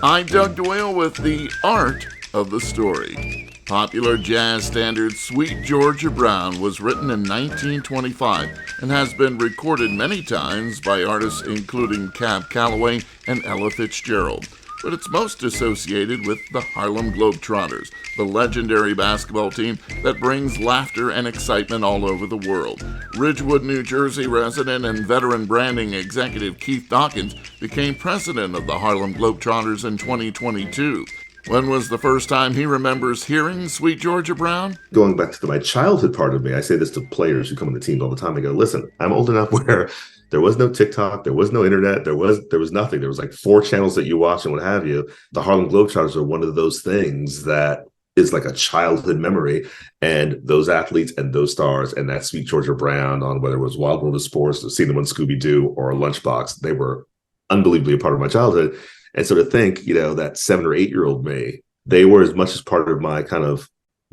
I'm Doug Doyle with the art of the story. Popular jazz standard Sweet Georgia Brown was written in 1925 and has been recorded many times by artists including Cab Calloway and Ella Fitzgerald. But it's most associated with the Harlem Globetrotters, the legendary basketball team that brings laughter and excitement all over the world. Ridgewood, New Jersey resident and veteran branding executive Keith Dawkins became president of the Harlem Globetrotters in 2022. When was the first time he remembers hearing Sweet Georgia Brown? Going back to my childhood part of me, I say this to players who come on the team all the time. I go, listen, I'm old enough where there was no TikTok, there was no internet, there was nothing. There was like 4 channels that you watch and what have you. The Harlem Globetrotters are one of those things that is like a childhood memory. And those athletes and those stars and that Sweet Georgia Brown on whether it was Wild World of Sports or seeing them on Scooby-Doo or Lunchbox, they were unbelievably a part of my childhood. And so to think, that 7 or 8-year-old me, they were as much as part of my kind of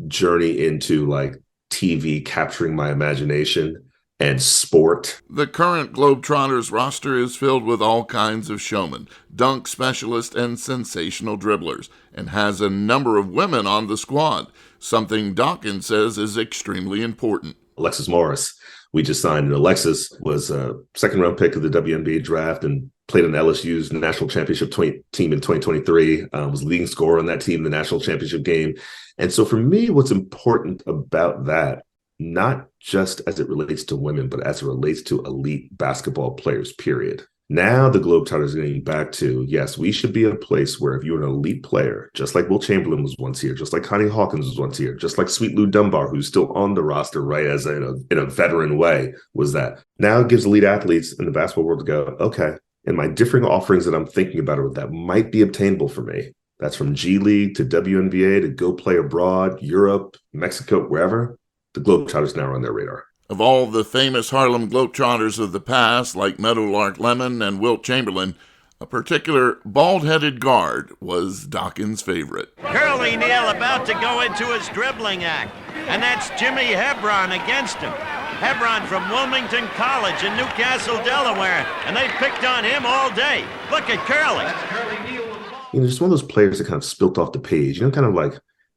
journey into like TV capturing my imagination and sport. The current Globetrotters roster is filled with all kinds of showmen, dunk specialists, and sensational dribblers, and has a number of women on the squad, something Dawkins says is extremely important. Alexis Morris, we just signed, and Alexis was a second-round pick of the WNBA draft and played on LSU's national championship team in 2023, was leading scorer on that team, the national championship game. And so for me, what's important about that, not just as it relates to women, but as it relates to elite basketball players, period. Now the Globetrotters are getting back to, yes, we should be a place where if you're an elite player, just like Will Chamberlain was once here, just like Connie Hawkins was once here, just like Sweet Lou Dunbar, who's still on the roster, right, as in a veteran way, was that. Now it gives elite athletes in the basketball world to go, okay, and my differing offerings that I'm thinking about that might be obtainable for me. That's from G League to WNBA to go play abroad, Europe, Mexico, wherever. The Globetrotters now are on their radar. Of all the famous Harlem Globetrotters of the past, like Meadowlark Lemon and Wilt Chamberlain, a particular bald-headed guard was Dawkins' favorite. Curly Neal about to go into his dribbling act, and that's Jimmy Hebron against him. Hebron from Wilmington College in Newcastle, Delaware, and they picked on him all day. Look at Curly. Just one of those players that kind of spilt off the page, kind of like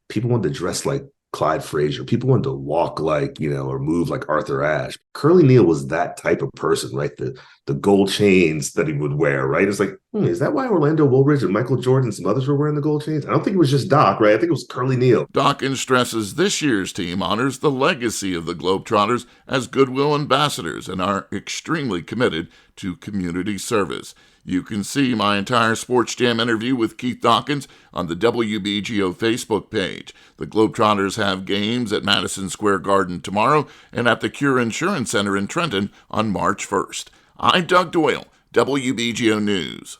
people wanted to dress like Clyde Frazier. People wanted to walk like, or move like Arthur Ashe. Curly Neal was that type of person, right? The gold chains that he would wear, right? It's like, is that why Orlando Woolridge and Michael Jordan and some others were wearing the gold chains? I don't think it was just Doc, right? I think it was Curly Neal. Dawkins stresses this year's team honors the legacy of the Globetrotters as goodwill ambassadors and are extremely committed to community service. You can see my entire Sports Jam interview with Keith Dawkins on the WBGO Facebook page. The Globetrotters have games at Madison Square Garden tomorrow and at the Cure Insurance Center in Trenton on March 1st. I'm Doug Doyle, WBGO News.